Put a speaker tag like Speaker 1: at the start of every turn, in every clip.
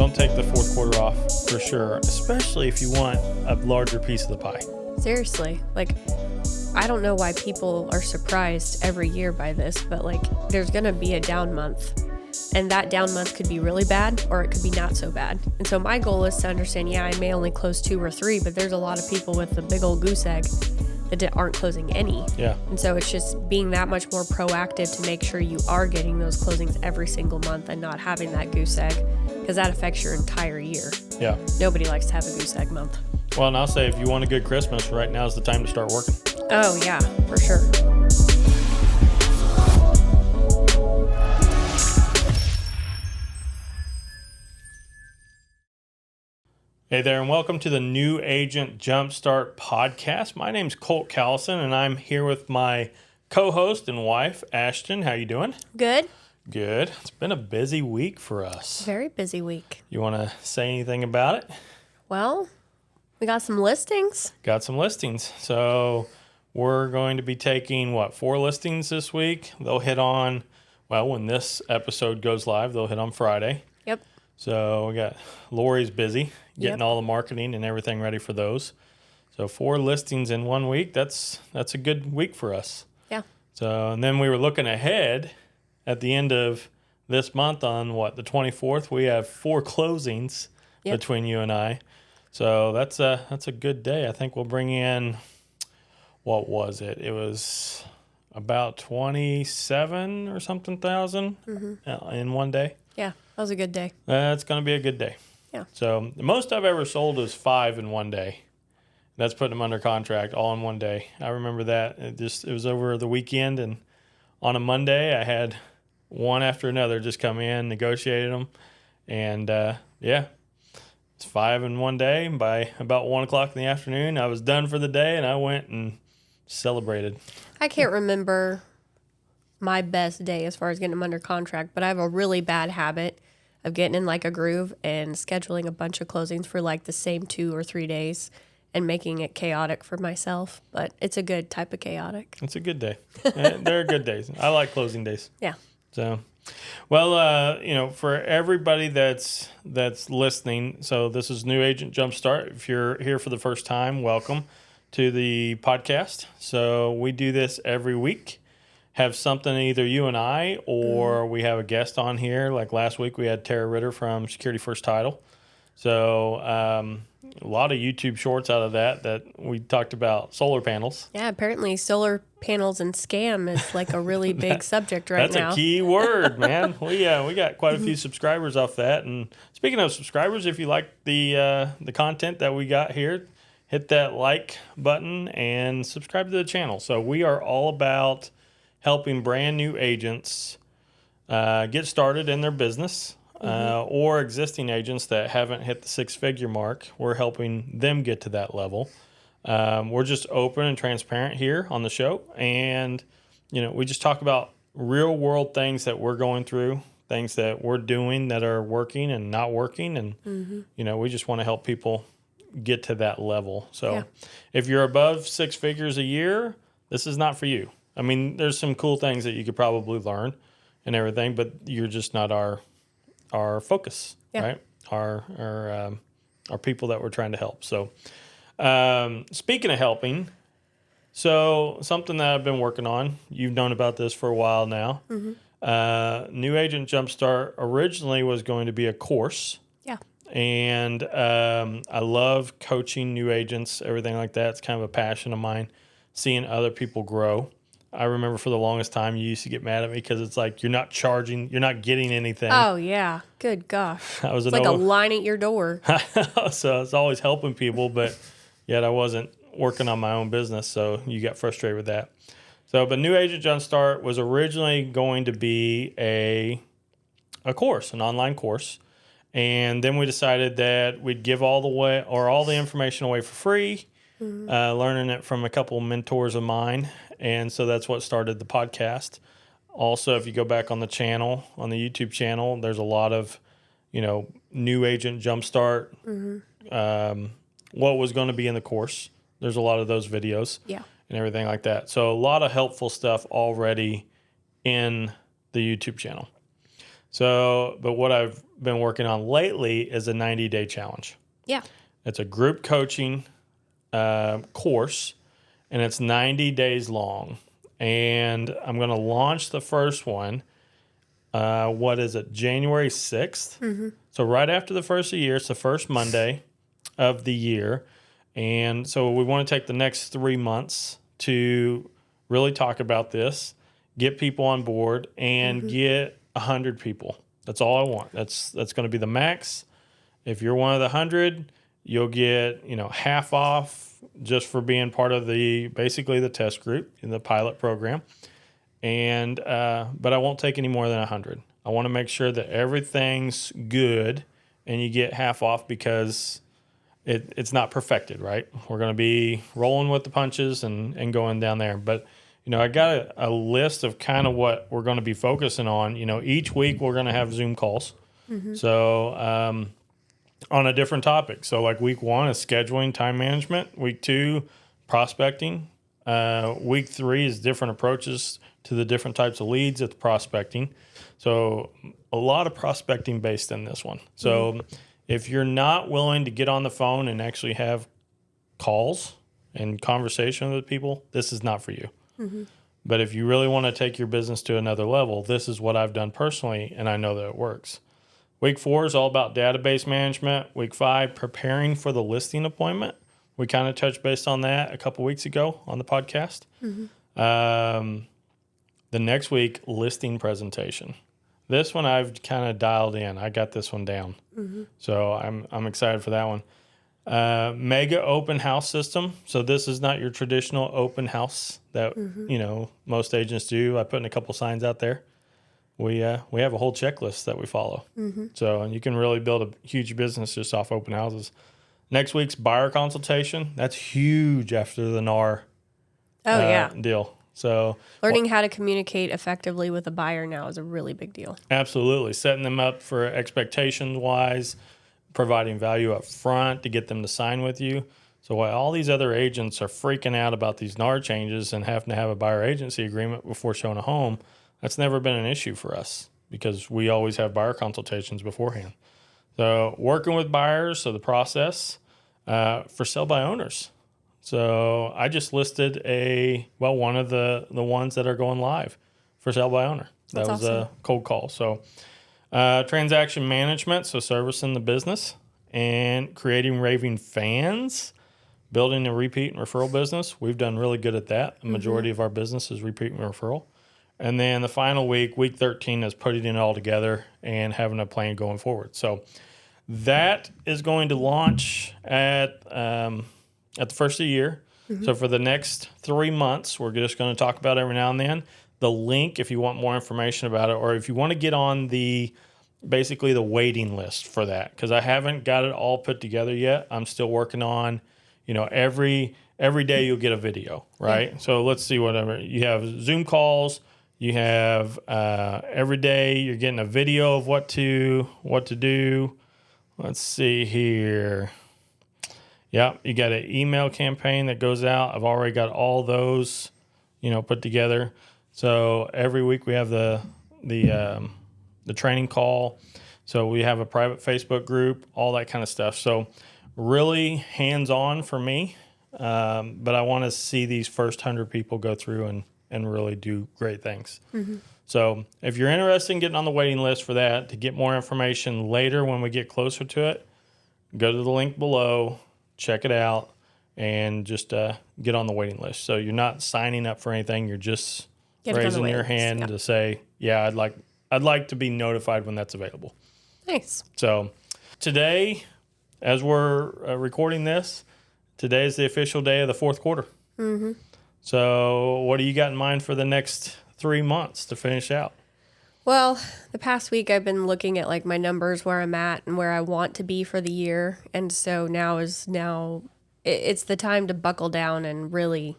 Speaker 1: don't take the fourth quarter off for sure, especially if you want a larger piece of the pie.
Speaker 2: Seriously, like, I don't know why people are surprised every year by this, but like, there's gonna be a down month, and that down month could be really bad or it could be not so bad. And so my goal is to understand, I may only close 2 or 3, but there's a lot of people with a big old goose egg that aren't closing any.
Speaker 1: Yeah.
Speaker 2: And so it's just being that much more proactive to make sure you are getting those closings every single month and not having that goose egg, because that affects your entire year.
Speaker 1: Yeah.
Speaker 2: Nobody likes to have a goose egg month.
Speaker 1: Well, and I'll say if you want a good Christmas, right now is the time to start working.
Speaker 2: Oh, yeah, for sure.
Speaker 1: Hey there, and welcome to the New Agent Jumpstart podcast. My name's Colt Callison, and I'm here with my co-host and wife, Ashton. How you doing?
Speaker 2: Good.
Speaker 1: Good. It's been a busy week for us.
Speaker 2: Very busy week.
Speaker 1: You want to say anything about it?
Speaker 2: Well, we got some listings.
Speaker 1: Got some listings. So we're going to be taking, 4 listings this week. They'll hit on, when this episode goes live, they'll hit on Friday.
Speaker 2: Yep.
Speaker 1: So we got Lori's busy getting all the marketing and everything ready for those. So 4 listings in 1 week. That's a good week for us.
Speaker 2: Yeah.
Speaker 1: So, and then we were looking ahead at the end of this month on the 24th, we have 4 closings between you and I. So that's a good day. I think we'll bring in, what was it? It was about 27 or something thousand in one day.
Speaker 2: Yeah, that was a good day.
Speaker 1: That's going to be a good day.
Speaker 2: Yeah.
Speaker 1: So the most I've ever sold is 5 in one day. That's putting them under contract all in one day. I remember that. It was over the weekend, and on a Monday I had one after another just come in, negotiated them, and it's 5 in one day. And by about 1 o'clock in the afternoon, I was done for the day, and I went and celebrated.
Speaker 2: I can't remember my best day as far as getting them under contract, but I have a really bad habit of getting in like a groove and scheduling a bunch of closings for like the same 2 or 3 days and making it chaotic for myself. But it's a good type of chaotic.
Speaker 1: It's a good day. They're good days. I like closing days.
Speaker 2: Yeah.
Speaker 1: So, for everybody that's listening, so this is New Agent Jumpstart. If you're here for the first time, welcome to the podcast. So we do this every week. Have something, either you and I, or we have a guest on here. Like last week, we had Tara Ritter from Security First Title. So a lot of YouTube shorts out of that we talked about solar panels.
Speaker 2: Yeah, apparently solar panels and scam is like a really big subject right now.
Speaker 1: That's a key word, man. We got quite a few subscribers off that. And speaking of subscribers, if you like the content that we got here, hit that like button and subscribe to the channel. So we are all about helping brand new agents get started in their business. Or existing agents that haven't hit the 6-figure mark. We're helping them get to that level. We're just open and transparent here on the show. And, we just talk about real world things that we're going through, things that we're doing that are working and not working. And, we just want to help people get to that level. So if you're above 6 figures a year, this is not for you. I mean, there's some cool things that you could probably learn and everything, but you're just not our focus, right? Our people that we're trying to help. So, speaking of helping, so something that I've been working on, you've known about this for a while now. New Agent Jumpstart originally was going to be a course.
Speaker 2: Yeah.
Speaker 1: And I love coaching new agents, everything like that. It's kind of a passion of mine, seeing other people grow. I remember for the longest time you used to get mad at me because it's like you're not getting anything.
Speaker 2: Oh, yeah. Good gosh.
Speaker 1: It's
Speaker 2: like a line at your door.
Speaker 1: So I was always helping people, but yet I wasn't working on my own business, so you got frustrated with that. So, but New Agent Jumpstart was originally going to be a course, an online course, and then we decided that we'd give all the information away for free, learning it from a couple of mentors of mine. And so that's what started the podcast. Also, if you go back on the channel, on the YouTube channel, there's a lot of, New Agent Jumpstart, what was going to be in the course. There's a lot of those videos and everything like that. So a lot of helpful stuff already in the YouTube channel. So, but what I've been working on lately is a 90-day challenge.
Speaker 2: Yeah.
Speaker 1: It's a group coaching course, and it's 90 days long. And I'm going to launch the first one. What is it? January 6th. Mm-hmm. So right after the first of the year, it's the first Monday of the year. And so we want to take the next 3 months to really talk about this, get people on board, and get 100 people. That's all I want. That's going to be the max. If you're one of the 100, you'll get, half off just for being part of basically the test group in the pilot program. And but I won't take any more than 100. I want to make sure that everything's good, and you get half off because it's not perfected, right? We're going to be rolling with the punches and going down there. But, I got a list of kind of what we're going to be focusing on. Each week we're going to have Zoom calls. Mm-hmm. So on a different topic. So like week 1 is scheduling, time management. Week 2, prospecting. Week 3 is different approaches to the different types of leads at the prospecting. So a lot of prospecting based in this one. So if you're not willing to get on the phone and actually have calls and conversation with people, this is not for you. Mm-hmm. But if you really want to take your business to another level, this is what I've done personally, and I know that it works. Week 4 is all about database management. Week 5, preparing for the listing appointment. We kind of touched base on that a couple weeks ago on the podcast. Mm-hmm. The next week, listing presentation. This one I've kind of dialed in. I got this one down. Mm-hmm. So I'm excited for that one. Mega open house system. So this is not your traditional open house that, most agents do. I put in a couple signs out there. We have a whole checklist that we follow. Mm-hmm. So, and you can really build a huge business just off open houses. Next week's buyer consultation. That's huge after the NAR deal. So
Speaker 2: learning how to communicate effectively with a buyer now is a really big deal.
Speaker 1: Absolutely. Setting them up for expectations wise, providing value up front to get them to sign with you. So while all these other agents are freaking out about these NAR changes and having to have a buyer agency agreement before showing a home, that's never been an issue for us because we always have buyer consultations beforehand. So working with buyers, so the process for sell by owners. So I just listed one of the ones that are going live for sell by owner. That was awesome. A cold call. So transaction management, so servicing the business, and creating raving fans, building a repeat and referral business. We've done really good at that. The majority of our business is repeat and referral. And then the final week 13, is putting it all together and having a plan going forward. So that is going to launch at the first of the year. Mm-hmm. So for the next 3 months, we're just going to talk about it every now and then. The link, if you want more information about it, or if you want to get on basically the waiting list for that, because I haven't got it all put together yet. I'm still working on, every day you'll get a video, right? Yeah. So let's see, whatever. You have Zoom calls. You have every day you're getting a video of what to do. Let's see here. Yeah, you got an email campaign that goes out. I've already got all those, put together. So every week we have the training call. So we have a private Facebook group, all that kind of stuff. So really hands-on for me. But I want to see these first 100 people go through and really do great things. Mm-hmm. So if you're interested in getting on the waiting list for that, to get more information later when we get closer to it, go to the link below, check it out, and just get on the waiting list. So you're not signing up for anything. You're just raising your hand to say, yeah, I'd like to be notified when that's available.
Speaker 2: Nice.
Speaker 1: So today, as we're recording this, today is the official day of the fourth quarter. Mm-hmm. So what do you got in mind for the next 3 months to finish out?
Speaker 2: Well, the past week I've been looking at my numbers, where I'm at and where I want to be for the year. And so now it's the time to buckle down and really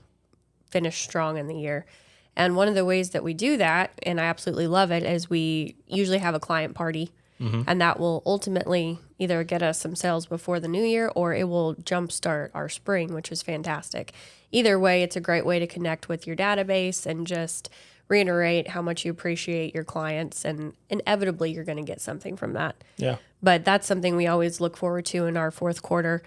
Speaker 2: finish strong in the year. And one of the ways that we do that, and I absolutely love it, is we usually have a client party. Mm-hmm. And that will ultimately either get us some sales before the new year, or it will jumpstart our spring, which is fantastic. Either way, it's a great way to connect with your database and just reiterate how much you appreciate your clients, and inevitably you're going to get something from that.
Speaker 1: Yeah.
Speaker 2: But that's something we always look forward to in our fourth quarter.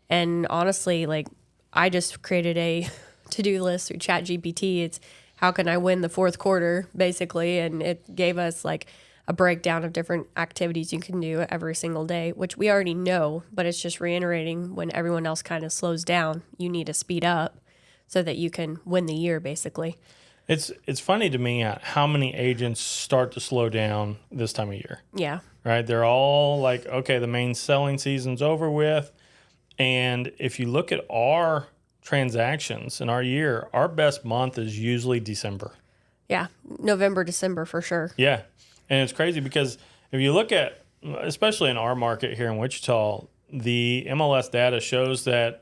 Speaker 2: And honestly, like, I just created a to-do list through ChatGPT. It's how can I win the fourth quarter, basically. And it gave us like a breakdown of different activities you can do every single day, which we already know, but it's just reiterating when everyone else kind of slows down, you need to speed up so that you can win the year, basically.
Speaker 1: It's funny to me how many agents start to slow down this time of year.
Speaker 2: Yeah.
Speaker 1: Right? They're all like, okay, the main selling season's over with. And if you look at our transactions in our year, our best month is usually December.
Speaker 2: Yeah. November, December for sure.
Speaker 1: Yeah. And it's crazy because if you look at, especially in our market here in Wichita, the MLS data shows that,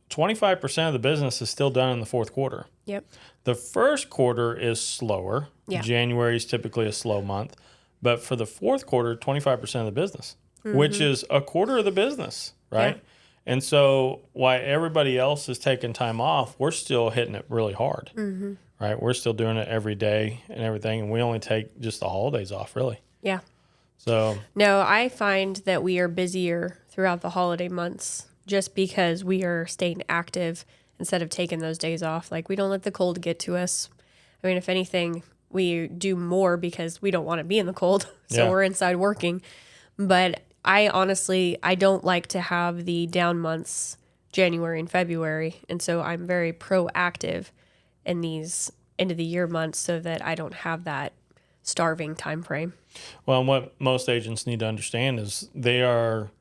Speaker 1: 25% of the business is still done in the fourth quarter.
Speaker 2: Yep.
Speaker 1: The first quarter is slower.
Speaker 2: Yeah.
Speaker 1: January is typically a slow month. But for the fourth quarter, 25% of the business, which is a quarter of the business, right?
Speaker 2: Yeah.
Speaker 1: And so while everybody else is taking time off, we're still hitting it really hard, right? We're still doing it every day and everything. And we only take just the holidays off, really.
Speaker 2: Yeah.
Speaker 1: So
Speaker 2: No, I find that we are busier throughout the holiday months just because we are staying active instead of taking those days off. Like, we don't let the cold get to us. I mean, if anything, we do more because we don't want to be in the cold. So
Speaker 1: Yeah.
Speaker 2: we're inside working. But I don't like to have the down months, January and February. And so I'm very proactive in these end of the year months so that I don't have that starving time frame.
Speaker 1: Well, and what most agents need to understand is they are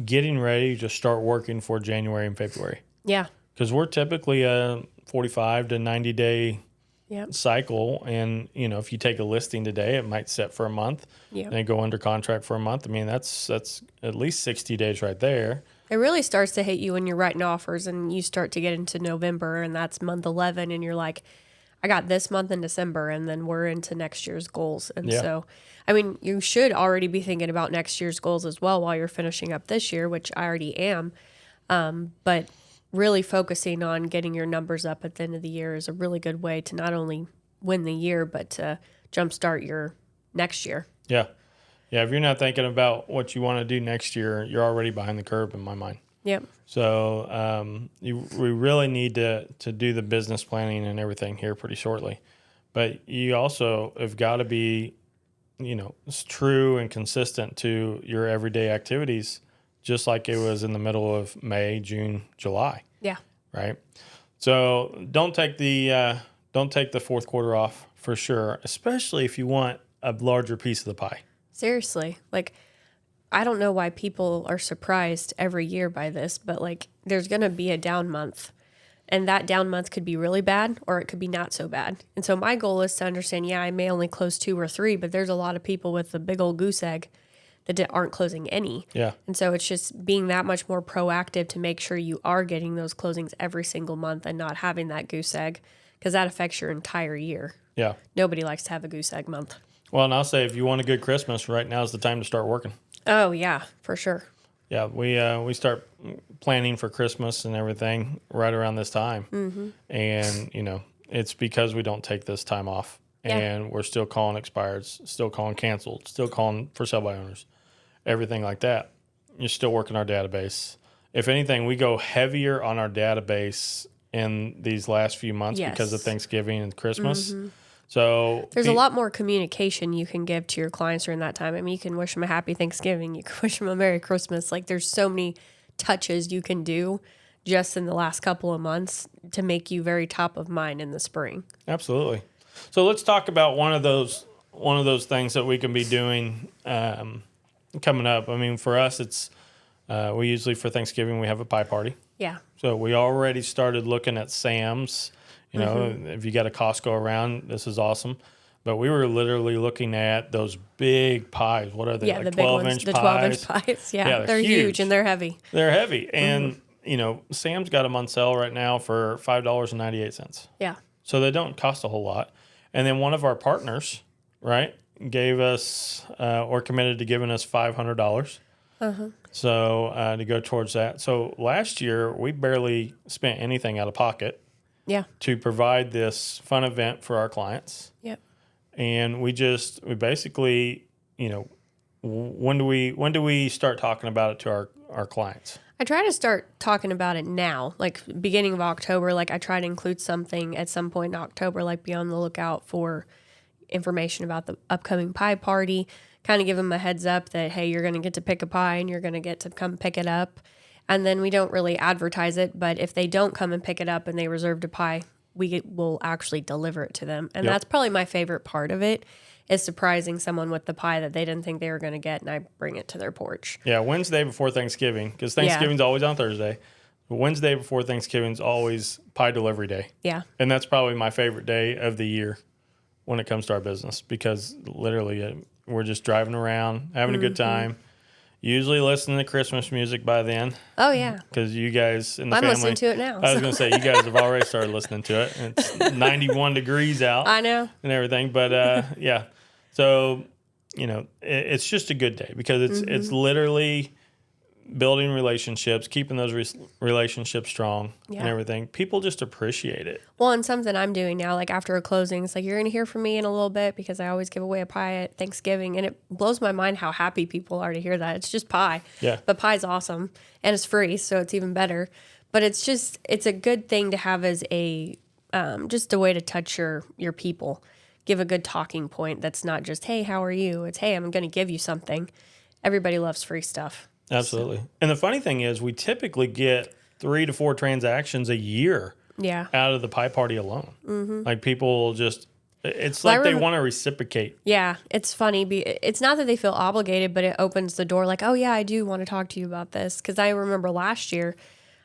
Speaker 1: getting ready to start working for January and February.
Speaker 2: Yeah.
Speaker 1: Because we're typically a 45 to 90 day
Speaker 2: Yep.
Speaker 1: cycle. And, if you take a listing today, it might set for a month
Speaker 2: Yep.
Speaker 1: and go under contract for a month. I mean, that's at least 60 days right there.
Speaker 2: It really starts to hit you when you're writing offers and you start to get into November, and that's month 11, and you're like, I got this month in December, and then we're into next year's goals. And
Speaker 1: Yeah.
Speaker 2: so, I mean, you should already be thinking about next year's goals as well while you're finishing up this year, which I already am. But really focusing on getting your numbers up at the end of the year is a really good way to not only win the year, but to jumpstart your next year.
Speaker 1: Yeah. Yeah. If you're not thinking about what you want to do next year, you're already behind the curve in my mind.
Speaker 2: Yep.
Speaker 1: So we really need to do the business planning and everything here pretty shortly. But you also have got to be, true and consistent to your everyday activities, just like it was in the middle of May, June, July.
Speaker 2: Yeah.
Speaker 1: Right. So don't take the fourth quarter off for sure, especially if you want a larger piece of the pie.
Speaker 2: Seriously. Like, I don't know why people are surprised every year by this, but like, there's going to be a down month, and that down month could be really bad or it could be not so bad. And so my goal is to understand, I may only close 2 or 3, but there's a lot of people with a big old goose egg that aren't closing any.
Speaker 1: Yeah.
Speaker 2: And so it's just being that much more proactive to make sure you are getting those closings every single month and not having that goose egg, because that affects your entire year.
Speaker 1: Yeah.
Speaker 2: Nobody likes to have a goose egg month.
Speaker 1: Well, and I'll say if you want a good Christmas, right now is the time to start working.
Speaker 2: Oh, yeah, for sure.
Speaker 1: Yeah, we start planning for Christmas and everything right around this time. Mm-hmm. And, it's because we don't take this time off.
Speaker 2: Yeah.
Speaker 1: And we're still calling expireds, still calling canceled, still calling for sale by owners, everything like that. You're still working our database. If anything, we go heavier on our database in these last few months because of Thanksgiving and Christmas. Mm-hmm. So
Speaker 2: there's a lot more communication you can give to your clients during that time. I mean, you can wish them a happy Thanksgiving. You can wish them a Merry Christmas. Like, there's so many touches you can do just in the last couple of months to make you very top of mind in the spring.
Speaker 1: Absolutely. So let's talk about one of those things that we can be doing coming up. I mean, for us, it's we usually for Thanksgiving we have a pie party.
Speaker 2: Yeah.
Speaker 1: So we already started looking at Sam's. If you got a Costco around, this is awesome. But we were literally looking at those big pies. What are they?
Speaker 2: Yeah,
Speaker 1: like
Speaker 2: the big
Speaker 1: 12
Speaker 2: ones,
Speaker 1: inch
Speaker 2: the
Speaker 1: pies?
Speaker 2: 12-inch pies. Yeah,
Speaker 1: Yeah,
Speaker 2: they're huge and they're heavy.
Speaker 1: They're heavy. And, Sam's got them on sale right now for $5.98.
Speaker 2: Yeah.
Speaker 1: So they don't cost a whole lot. And then one of our partners, right, gave us or committed to giving us $500. So to go towards that. So last year, we barely spent anything out of pocket.
Speaker 2: Yeah.
Speaker 1: to provide this fun event for our clients.
Speaker 2: Yep.
Speaker 1: And we basically, when do we start talking about it to our clients?
Speaker 2: I try to start talking about it now, like beginning of October. Like I try to include something at some point in October, like be on the lookout for information about the upcoming pie party, kind of give them a heads up that, hey, you're going to get to pick a pie and you're going to get to come pick it up. And then we don't really advertise it, but if they don't come and pick it up and they reserved a pie, we will actually deliver it to them. And that's probably my favorite part of it, is surprising someone with the pie that they didn't think they were going to get, and I bring it to their porch.
Speaker 1: Yeah, Wednesday before Thanksgiving, because Thanksgiving's always on Thursday. Wednesday before Thanksgiving's always pie delivery day.
Speaker 2: Yeah.
Speaker 1: And that's probably my favorite day of the year when it comes to our business, because literally we're just driving around, having a good time, usually listening to Christmas music by then.
Speaker 2: Oh, yeah.
Speaker 1: Because you guys in the
Speaker 2: I'm
Speaker 1: family.
Speaker 2: listening to it now.
Speaker 1: I was going to say, you guys have already started listening to it. It's 91 degrees out.
Speaker 2: I know.
Speaker 1: And everything. But yeah. So, it's just a good day, because it's literally building relationships, keeping those relationships strong and everything. People just appreciate it.
Speaker 2: Well, and something I'm doing now, like after a closing, it's like, you're going to hear from me in a little bit, because I always give away a pie at Thanksgiving. And it blows my mind how happy people are to hear that. It's just pie.
Speaker 1: Yeah.
Speaker 2: But pie's awesome. And it's free, so it's even better. But it's a good thing to have as just a way to touch your people. Give a good talking point that's not just, hey, how are you? It's, hey, I'm going to give you something. Everybody loves free stuff.
Speaker 1: Absolutely. So. And the funny thing is, we typically get 3 to 4 transactions a year out of the pie party alone. Mm-hmm. Like, people just, it's like they want to reciprocate.
Speaker 2: Yeah, it's funny. It's not that they feel obligated, but it opens the door like, oh, yeah, I do want to talk to you about this. Because I remember last year,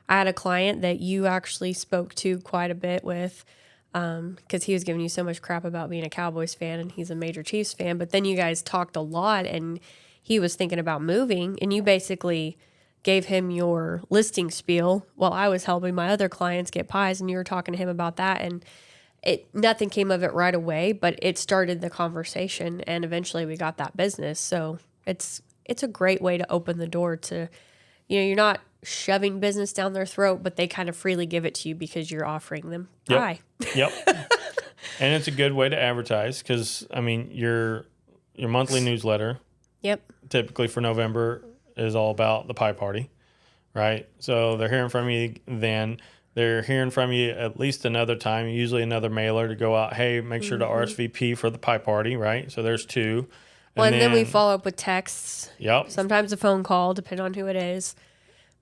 Speaker 2: I had a client that you actually spoke to quite a bit with, because he was giving you so much crap about being a Cowboys fan, and he's a major Chiefs fan. But then you guys talked a lot, and he was thinking about moving, and you basically gave him your listing spiel while I was helping my other clients get pies, and you were talking to him about that, and nothing came of it right away, but it started the conversation, and eventually we got that business. So it's a great way to open the door to, you're not shoving business down their throat, but they kind of freely give it to you because you're offering them pie.
Speaker 1: Yep. And it's a good way to advertise, because, your monthly newsletter, typically for November, is all about the pie party, right? So they're hearing from you then. They're hearing from you at least another time, usually another mailer to go out, hey, make sure to RSVP for the pie party, right? So there's 2.
Speaker 2: And then we follow up with texts.
Speaker 1: Yep.
Speaker 2: Sometimes a phone call, depending on who it is.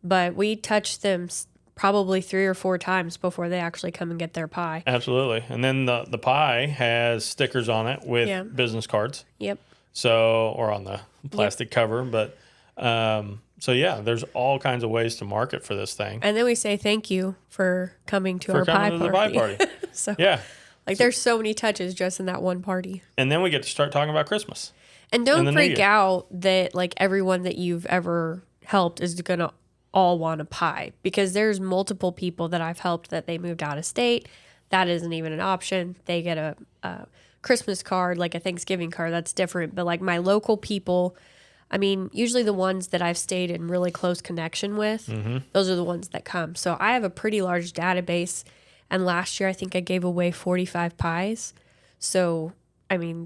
Speaker 2: But we touch them probably 3 or 4 times before they actually come and get their pie.
Speaker 1: Absolutely. And then the pie has stickers on it with business cards.
Speaker 2: Yep.
Speaker 1: So, or on the plastic cover. But, so yeah, there's all kinds of ways to market for this thing.
Speaker 2: And then we say thank you for coming to our pie party.
Speaker 1: The pie party.
Speaker 2: So,
Speaker 1: yeah.
Speaker 2: There's so many touches just in that one party.
Speaker 1: And then we get to start talking about Christmas.
Speaker 2: And don't freak out that everyone that you've ever helped is going to all want a pie, because there's multiple people that I've helped that they moved out of state. That isn't even an option. They get a Christmas card, like a Thanksgiving card. That's different. But my local people, usually the ones that I've stayed in really close connection with, those are the ones that come. So I have a pretty large database. And last year, I think I gave away 45 pies. So,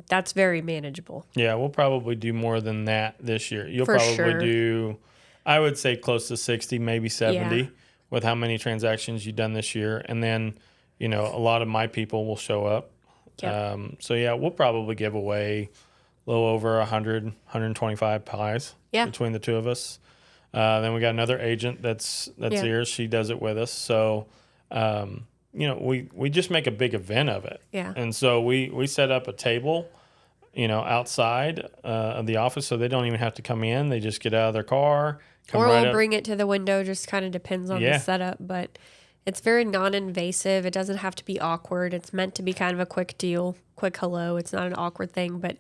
Speaker 2: that's very manageable.
Speaker 1: Yeah, we'll probably do more than that this year. You'll
Speaker 2: For
Speaker 1: probably
Speaker 2: sure.
Speaker 1: do, I would say, close to 60, maybe 70 with how many transactions you've done this year. And then, a lot of my people will show up.
Speaker 2: Yep.
Speaker 1: So, yeah, we'll probably give away a little over 100, 125 pies between the 2 of us. Then we got another agent that's here. She does it with us. So, we just make a big event of it.
Speaker 2: Yeah.
Speaker 1: And so we set up a table, outside of the office, so they don't even have to come in. They just get out of their car.
Speaker 2: Or we'll bring it to the window. Just kind of depends on the setup. But it's very non-invasive. It doesn't have to be awkward. It's meant to be kind of a quick deal, quick hello. It's not an awkward thing. But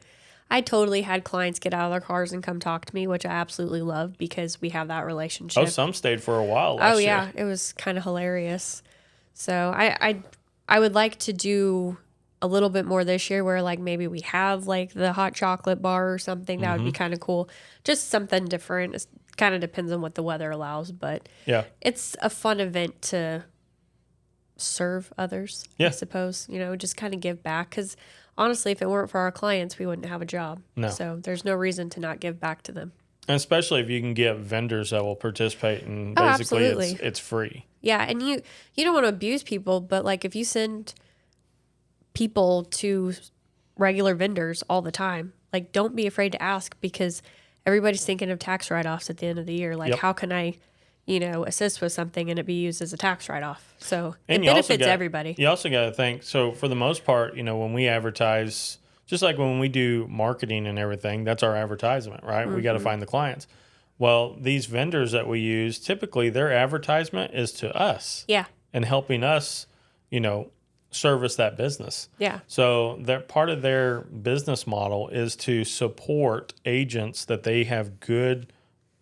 Speaker 2: I totally had clients get out of their cars and come talk to me, which I absolutely love, because we have that relationship.
Speaker 1: Oh, some stayed for a while last year.
Speaker 2: Yeah. It was kind of hilarious. So I would like to do a little bit more this year, where maybe we have the hot chocolate bar or something. That would be kind of cool. Just something different. It kind of depends on what the weather allows, but it's a fun event to serve others,
Speaker 1: Yeah.
Speaker 2: I suppose, just kind of give back. Because honestly, if it weren't for our clients, we wouldn't have a job.
Speaker 1: No.
Speaker 2: So there's no reason to not give back to them.
Speaker 1: And especially if you can get vendors that will participate, and
Speaker 2: Oh,
Speaker 1: basically
Speaker 2: absolutely.
Speaker 1: it's free.
Speaker 2: Yeah, and you don't want to abuse people, but like if you send people to regular vendors all the time, like don't be afraid to ask, because everybody's thinking of tax write-offs at the end of the year. Like,
Speaker 1: Yep.
Speaker 2: how can I, assist with something and it be used as a tax write-off? So
Speaker 1: And
Speaker 2: it
Speaker 1: you also
Speaker 2: benefits
Speaker 1: got-
Speaker 2: everybody.
Speaker 1: You also got to think, so for the most part, when we advertise, just like when we do marketing and everything, that's our advertisement, right? We got to find the clients. Well, these vendors that we use, typically their advertisement is to us
Speaker 2: Yeah,
Speaker 1: and helping us, service that business.
Speaker 2: yeah,
Speaker 1: So that part of their business model is to support agents that they have good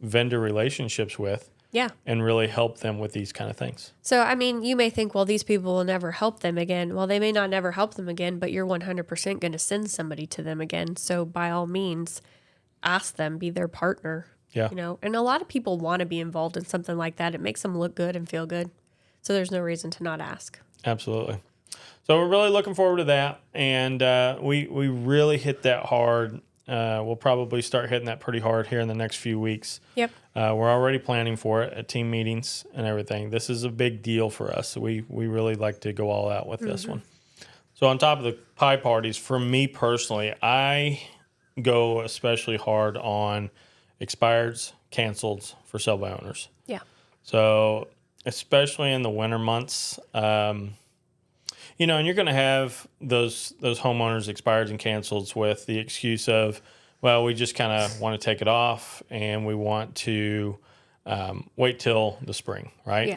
Speaker 1: vendor relationships with
Speaker 2: yeah.
Speaker 1: and really help them with these kind of things.
Speaker 2: So, I mean, you may think, well, these people will never help them again. Well, they may not never help them again, but you're 100% going to send somebody to them again. So by all means, ask them, be their partner.
Speaker 1: Yeah.
Speaker 2: And a lot of people want to be involved in something like that. It makes them look good and feel good. So there's no reason to not ask.
Speaker 1: Absolutely. So we're really looking forward to that. And we really hit that hard. We'll probably start hitting that pretty hard here in the next few weeks.
Speaker 2: Yep.
Speaker 1: We're already planning for it at team meetings and everything. This is a big deal for us. So we really like to go all out with this one. So on top of the pie parties, for me personally, I go especially hard on expireds, canceleds for sell by owners.
Speaker 2: Yeah.
Speaker 1: So especially in the winter months, and you're going to have those homeowners expired and canceled with the excuse of, well, we just kind of want to take it off and we want to wait till the spring, right?
Speaker 2: Yeah.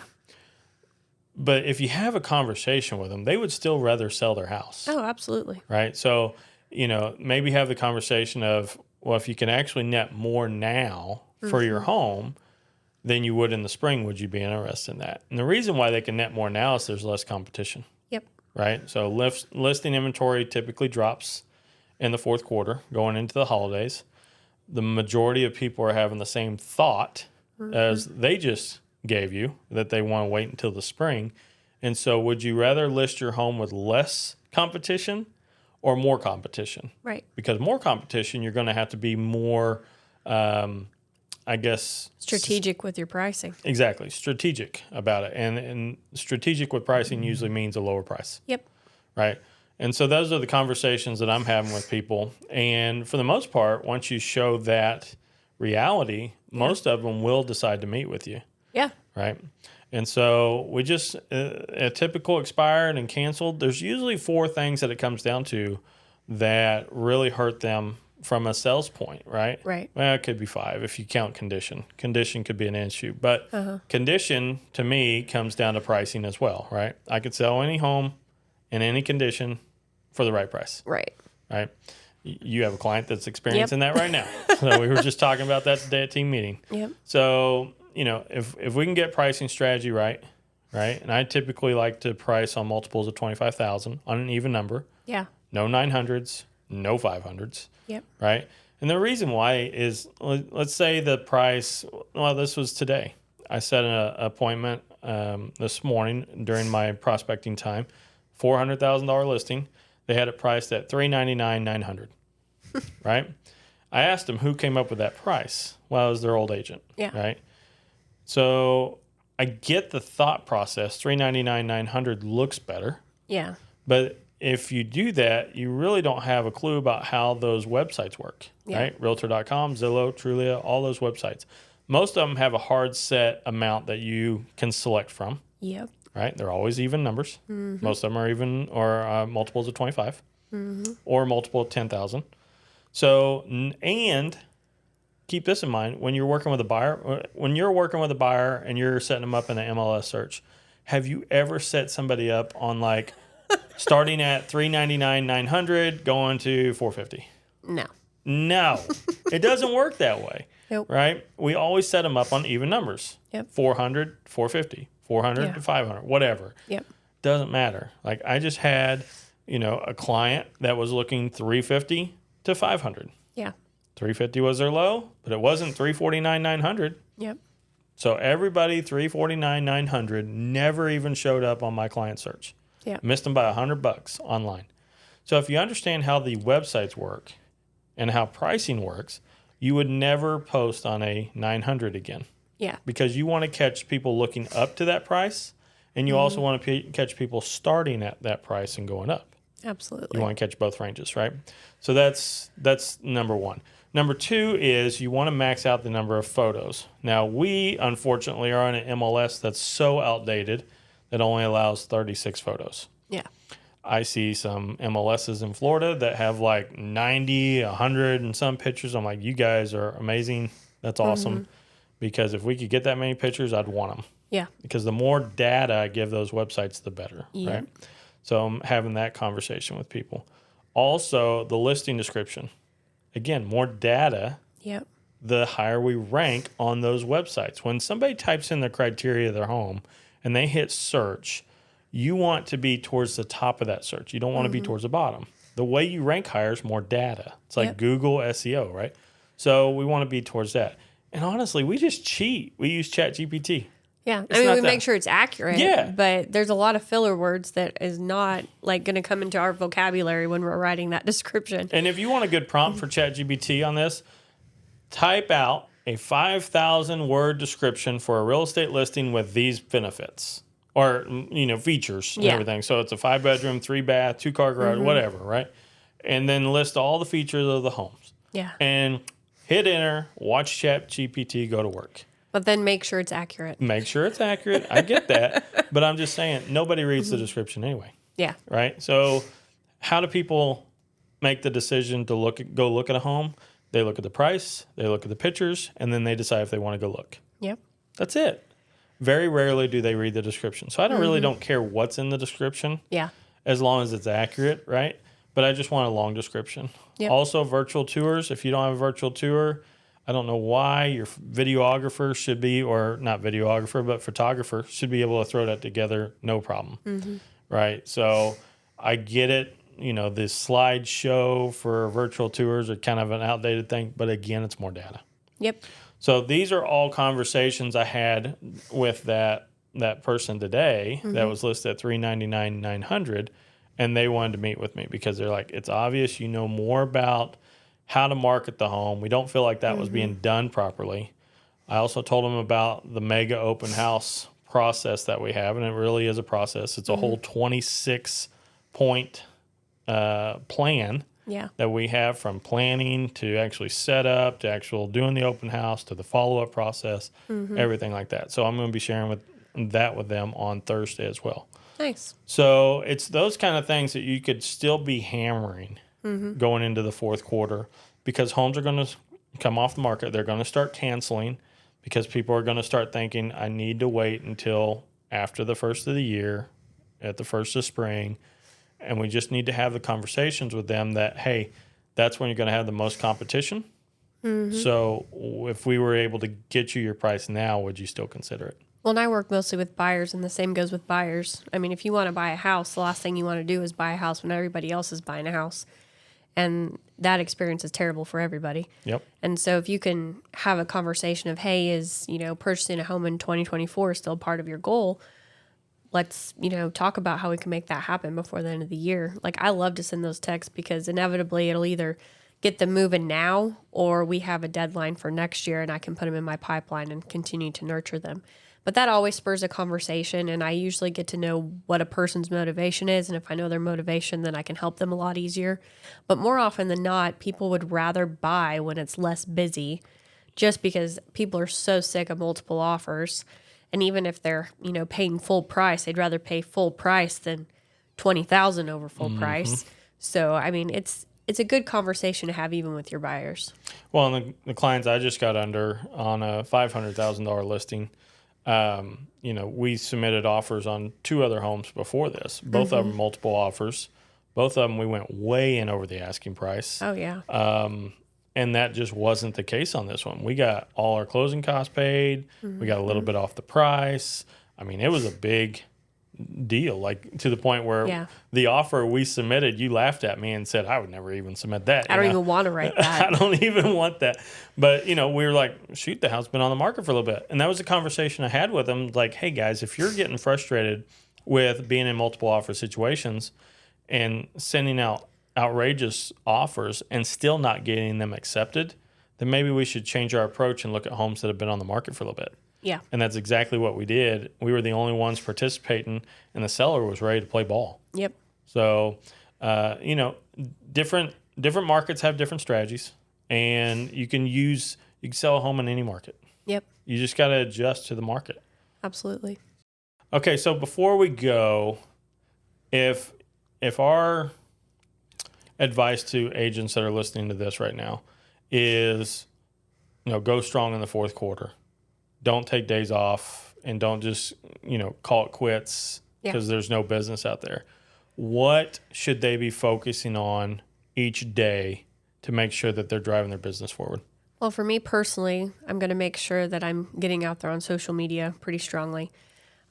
Speaker 1: But if you have a conversation with them, they would still rather sell their house,
Speaker 2: Oh, absolutely.
Speaker 1: right? So, maybe have the conversation of, well, if you can actually net more now for your home than you would in the spring, would you be interested in that? And the reason why they can net more now is there's less competition.
Speaker 2: Yep.
Speaker 1: Right? So listing inventory typically drops in the fourth quarter going into the holidays. The majority of people are having the same thought as they just gave you, that they want to wait until the spring. And so would you rather list your home with less competition or more competition?
Speaker 2: Right.
Speaker 1: Because more competition, you're going to have to be more,
Speaker 2: Strategic with your pricing.
Speaker 1: Exactly, strategic about it. And strategic with pricing usually means a lower price.
Speaker 2: Yep.
Speaker 1: Right. And so those are the conversations that I'm having with people. And for the most part, once you show that reality, most of them will decide to meet with you.
Speaker 2: Yeah.
Speaker 1: Right. And so we just, a typical expired and canceled, there's usually 4 things that it comes down to that really hurt them from a sales point, right?
Speaker 2: Right.
Speaker 1: Well, it could be 5 if you count condition. Condition could be an issue. But condition, to me, comes down to pricing as well, right? I could sell any home in any condition for the right price,
Speaker 2: Right.
Speaker 1: right? You have a client that's experiencing that right now. So we were just talking about that today at team meeting.
Speaker 2: Yep.
Speaker 1: So, if we can get pricing strategy right, and I typically like to price on multiples of 25,000 on an even number,
Speaker 2: Yeah.
Speaker 1: no 900s, no 500s,
Speaker 2: Yep.
Speaker 1: right? And the reason why is, let's say the price, well, this was today. I set an appointment this morning during my prospecting time, $400,000 listing. They had it priced at $399,900, right? I asked them who came up with that price. Well, it was their old agent,
Speaker 2: Yeah.
Speaker 1: right? So I get the thought process. $399,900 looks better,
Speaker 2: Yeah.
Speaker 1: but if you do that, you really don't have a clue about how those websites work, right? Realtor.com, Zillow, Trulia, all those websites. Most of them have a hard set amount that you can select from,
Speaker 2: Yep.
Speaker 1: right? They're always even numbers. Most of them are even or multiples of 25 or multiple of 10,000. So, and keep this in mind when you're working with a buyer, and you're setting them up in an MLS search, have you ever set somebody up on like starting at $399,900 going to $450?
Speaker 2: No.
Speaker 1: No, it doesn't work that way.
Speaker 2: Nope.
Speaker 1: Right? We always set them up on even numbers.
Speaker 2: Yep.
Speaker 1: 400, 450, 400 to 500, whatever.
Speaker 2: Yep.
Speaker 1: Doesn't matter. Like I just had, a client that was looking 350 to 500.
Speaker 2: Yeah.
Speaker 1: 350 was their low, but it wasn't 349,900.
Speaker 2: Yep.
Speaker 1: So everybody 349, 900 never even showed up on my client search.
Speaker 2: Yeah.
Speaker 1: Missed them by $100 online. So if you understand how the websites work and how pricing works, you would never post on a 900 again.
Speaker 2: Yeah.
Speaker 1: Because you want to catch people looking up to that price, and you also want to catch people starting at that price and going up.
Speaker 2: Absolutely.
Speaker 1: You want to catch both ranges, right? So that's number one. Number two is you want to max out the number of photos. Now, we, unfortunately, are on an MLS that's so outdated that only allows 36 photos.
Speaker 2: Yeah.
Speaker 1: I see some MLSs in Florida that have like 90, 100 and some pictures. I'm like, you guys are amazing. That's awesome. Because if we could get that many pictures, I'd want them.
Speaker 2: Yeah.
Speaker 1: Because the more data I give those websites, the better,
Speaker 2: Yeah.
Speaker 1: right? So I'm having that conversation with people. Also, the listing description. Again, more data,
Speaker 2: Yep.
Speaker 1: the higher we rank on those websites. When somebody types in the criteria of their home and they hit search, you want to be towards the top of that search. You don't want to be towards the bottom. The way you rank higher is more data. It's like Google SEO, right? So we want to be towards that. And honestly, we just cheat. We use ChatGPT.
Speaker 2: Yeah.
Speaker 1: It's
Speaker 2: I mean,
Speaker 1: not
Speaker 2: we
Speaker 1: that-
Speaker 2: make sure it's accurate.
Speaker 1: Yeah.
Speaker 2: But there's a lot of filler words that is not like going to come into our vocabulary when we're writing that description.
Speaker 1: And if you want a good prompt for ChatGPT on this, type out a 5,000 word description for a real estate listing with these benefits or, features and everything. So it's a 5-bedroom, 3-bath, 2-car garage, whatever, right? And then list all the features of the homes.
Speaker 2: Yeah.
Speaker 1: And hit enter, watch ChatGPT go to work.
Speaker 2: But then make sure it's accurate.
Speaker 1: Make sure it's accurate. I get that. But I'm just saying, nobody reads the description anyway,
Speaker 2: Yeah.
Speaker 1: right? So how do people make the decision to go look at a home? They look at the price, they look at the pictures, and then they decide if they want to go look.
Speaker 2: Yep.
Speaker 1: That's it. Very rarely do they read the description. So I don't care what's in the description
Speaker 2: Yeah.
Speaker 1: as long as it's accurate, right? But I just want a long description.
Speaker 2: Yep.
Speaker 1: Also, virtual tours. If you don't have a virtual tour, I don't know why your videographer should be, or not videographer, but photographer should be able to throw that together, no problem, right? So I get it. This slideshow for virtual tours are kind of an outdated thing, but again, it's more data.
Speaker 2: Yep.
Speaker 1: So these are all conversations I had with that person today that was listed at $399,900, 900, and they wanted to meet with me because they're like, it's obvious you know more about how to market the home. We don't feel like that was being done properly. I also told them about the mega open house process that we have, and it really is a process. It's a whole 26-point plan
Speaker 2: Yeah.
Speaker 1: that we have, from planning to actually set up to actual doing the open house to the follow-up process, everything like that. So I'm going to be sharing with them on Thursday as well.
Speaker 2: Nice.
Speaker 1: So it's those kind of things that you could still be hammering going into the fourth quarter, because homes are going to come off the market. They're going to start canceling because people are going to start thinking, I need to wait until after the first of the year, at the first of spring. And we just need to have the conversations with them that, hey, that's when you're going to have the most competition. So if we were able to get you your price now, would you still consider it?
Speaker 2: Well, and I work mostly with buyers, and the same goes with buyers. I mean, if you want to buy a house, the last thing you want to do is buy a house when everybody else is buying a house. And that experience is terrible for everybody.
Speaker 1: Yep.
Speaker 2: And so if you can have a conversation of, hey, is, purchasing a home in 2024 still part of your goal? Let's, talk about how we can make that happen before the end of the year. Like, I love to send those texts because inevitably it'll either get them moving now, or we have a deadline for next year and I can put them in my pipeline and continue to nurture them. But that always spurs a conversation, and I usually get to know what a person's motivation is, and if I know their motivation, then I can help them a lot easier. But more often than not, people would rather buy when it's less busy, just because people are so sick of multiple offers. And even if they're, paying full price, they'd rather pay full price than $20,000 over full price. So, I mean, it's a good conversation to have even with your buyers.
Speaker 1: Well, and the clients I just got under on a $500,000 listing, we submitted offers on 2 other homes before this. Both of them multiple offers. Both of them we went way in over the asking price.
Speaker 2: Oh, yeah.
Speaker 1: And that just wasn't the case on this one. We got all our closing costs paid. We got a little bit off the price. I mean, it was a big deal, like to the point where
Speaker 2: Yeah.
Speaker 1: the offer we submitted, you laughed at me and said, I would never even submit that.
Speaker 2: I don't even want to write that.
Speaker 1: I don't even want that. But, we were like, shoot, the house been on the market for a little bit. And that was a conversation I had with them. Like, hey, guys, if you're getting frustrated with being in multiple offer situations and sending out outrageous offers and still not getting them accepted, then maybe we should change our approach and look at homes that have been on the market for a little bit.
Speaker 2: Yeah.
Speaker 1: And that's exactly what we did. We were the only ones participating, and the seller was ready to play ball.
Speaker 2: Yep.
Speaker 1: So, different markets have different strategies, and you can sell a home in any market.
Speaker 2: Yep.
Speaker 1: You just got to adjust to the market.
Speaker 2: Absolutely.
Speaker 1: Okay, so before we go, if our advice to agents that are listening to this right now is, go strong in the fourth quarter. Don't take days off and don't just, call it quits because there's no business out there. What should they be focusing on each day to make sure that they're driving their business forward?
Speaker 2: Well, for me personally, I'm going to make sure that I'm getting out there on social media pretty strongly.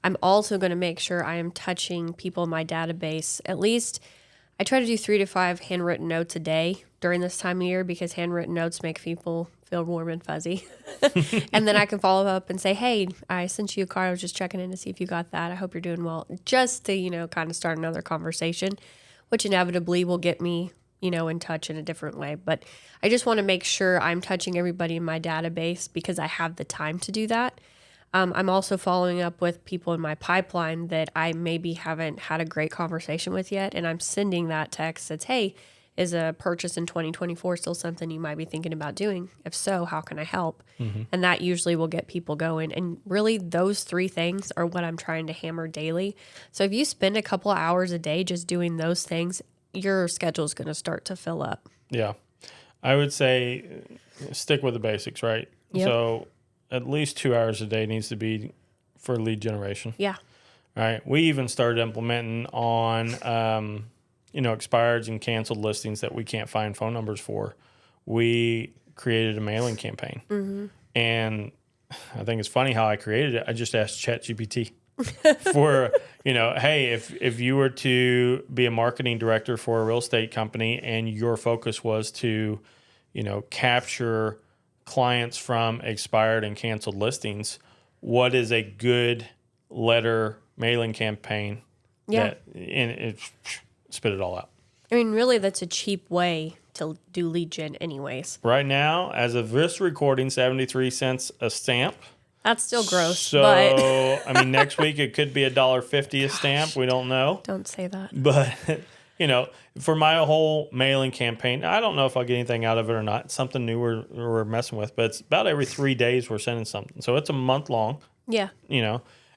Speaker 2: I'm also going to make sure I am touching people in my database. At least I try to do 3 to 5 handwritten notes a day during this time of year because handwritten notes make people feel warm and fuzzy. And then I can follow up and say, hey, I sent you a card. I was just checking in to see if you got that. I hope you're doing well. Just to, kind of start another conversation, which inevitably will get me, in touch in a different way. But I just want to make sure I'm touching everybody in my database because I have the time to do that. I'm also following up with people in my pipeline that I maybe haven't had a great conversation with yet. And I'm sending that text that says, hey, is a purchase in 2024 still something you might be thinking about doing? If so, how can I help? Mm-hmm. And that usually will get people going. And really, those 3 things are what I'm trying to hammer daily. So if you spend a couple of hours a day just doing those things, your schedule is going to start to fill up.
Speaker 1: Yeah. I would say stick with the basics, right?
Speaker 2: Yep.
Speaker 1: So at least 2 hours a day needs to be for lead generation.
Speaker 2: Yeah.
Speaker 1: All right. We even started implementing on, expired and canceled listings that we can't find phone numbers for. We created a mailing campaign. Mm-hmm. And I think it's funny how I created it. I just asked ChatGPT for, hey, if you were to be a marketing director for a real estate company and your focus was to, capture clients from expired and canceled listings, what is a good letter mailing campaign?
Speaker 2: Yeah.
Speaker 1: And it spit it all out.
Speaker 2: I mean, really, that's a cheap way to do lead gen anyways.
Speaker 1: Right now, as of this recording, 73 cents a stamp.
Speaker 2: That's still gross.
Speaker 1: So,
Speaker 2: but
Speaker 1: next week it could be $1.50 a stamp. We don't know.
Speaker 2: Don't say that.
Speaker 1: But, for my whole mailing campaign, I don't know if I'll get anything out of it or not. It's something new we're messing with. But it's about every 3 days we're sending something. So it's a month long.
Speaker 2: Yeah.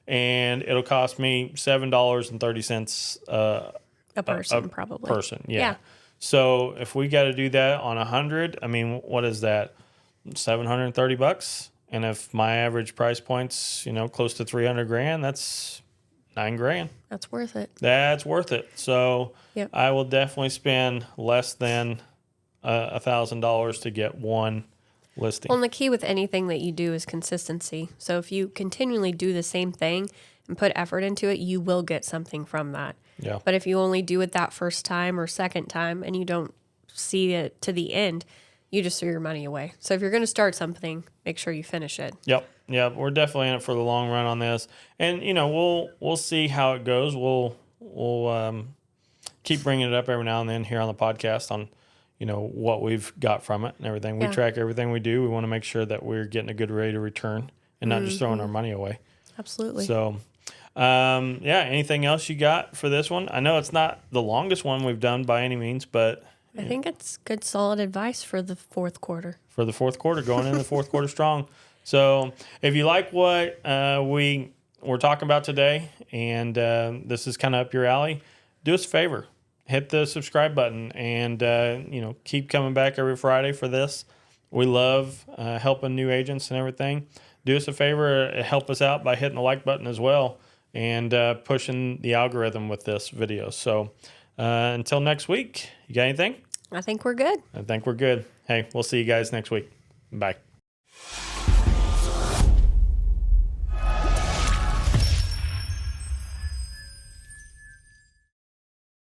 Speaker 1: And it'll cost me $7.30
Speaker 2: a person, probably.
Speaker 1: Person, yeah. So if we got to do that on 100, what is that? $730. And if my average price point's, close to $300,000, that's $9,000.
Speaker 2: That's worth it.
Speaker 1: That's worth it. So
Speaker 2: yep.
Speaker 1: I will definitely spend less than $1,000 to get one listing.
Speaker 2: Well, and the key with anything that you do is consistency. So if you continually do the same thing and put effort into it, you will get something from that.
Speaker 1: Yeah.
Speaker 2: But if you only do it that first time or second time and you don't see it to the end, you just threw your money away. So if you're going to start something, make sure you finish it.
Speaker 1: Yep. Yeah, we're definitely in it for the long run on this, and we'll see how it goes. We'll keep bringing it up every now and then here on the podcast on what we've got from it and everything. We track everything we do. We want to make sure that we're getting a good rate of return and not just throwing our money away.
Speaker 2: Absolutely.
Speaker 1: So, anything else you got for this one? I know it's not the longest one we've done by any means, but
Speaker 2: I think it's good, solid advice for the fourth quarter.
Speaker 1: For the fourth quarter, going into the fourth quarter strong. So if you like what we're talking about today, and this is kind of up your alley, do us a favor. Hit the subscribe button and, keep coming back every Friday for this. We love helping new agents and everything. Do us a favor, help us out by hitting the like button as well and pushing the algorithm with this video. So until next week, you got anything?
Speaker 2: I think we're good.
Speaker 1: I think we're good. Hey, we'll see you guys next week. Bye.